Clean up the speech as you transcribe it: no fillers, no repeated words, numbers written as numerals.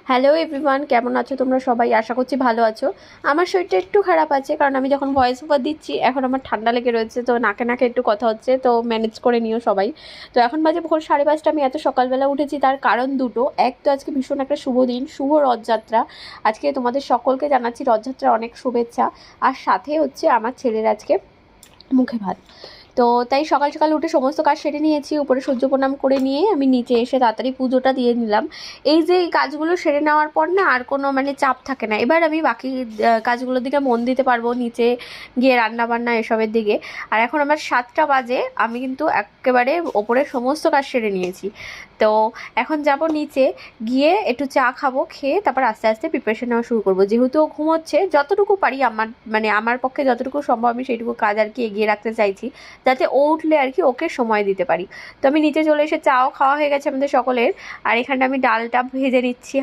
Hello everyone, কেমন আছো তোমরা সবাই? আশা করছি ভালো আছো। আমার শরীরটা একটু খারাপ আছে, কারণ আমি যখন ভয়েস ওভার দিচ্ছি এখন আমার ঠান্ডা লেগে রয়েছে, তো নাকে নাকে একটু কথা হচ্ছে, তো ম্যানেজ করে নিও সবাই। তো এখন বাজে ভোর 5:30। আমি এত সকালবেলা উঠেছি তার কারণ দুটো। এক, তো আজকে ভীষণ একটা শুভ দিন, শুভ রথযাত্রা। আজকে তোমাদের সকলকে জানাচ্ছি রথযাত্রার অনেক শুভেচ্ছা। আর সাথে হচ্ছে আমার ছেলের আজকে মুখে ভাত। তো তাই সকাল সকাল উঠে সমস্ত কাজ সেরে নিয়েছি, উপরে সূর্য প্রণাম করে নিয়ে আমি নিচে এসে তাড়াতাড়ি পুজোটা দিয়ে নিলাম। এই যে এই কাজগুলো সেরে নেওয়ার পর না আর কোনো চাপ থাকে না, এবার আমি বাকি কাজগুলোর দিকে মন দিতে পারবো, নিচে গিয়ে রান্না বান্না এসবের দিকে। আর এখন আমার 7টা বাজে, আমি কিন্তু একেবারে ওপরে সমস্ত কাজ সেরে নিয়েছি। তো এখন যাব নিচে, গিয়ে একটু চা খাবো, খেয়ে তারপর আস্তে আস্তে প্রিপারেশন নেওয়া শুরু করবো। যেহেতু ও ঘুমোচ্ছে, যতটুকু পারি আমার আমার পক্ষে যতটুকু সম্ভব আমি সেইটুকু কাজ আর কি এগিয়ে রাখতে চাইছি, যাতে ও উঠলে আর কি ওকে সময় দিতে পারি। তো আমি নিচে চলে এসে চাও খাওয়া হয়ে গেছে আমাদের সকলের। আর এখানটা আমি ডালটা ভেজে নিচ্ছি।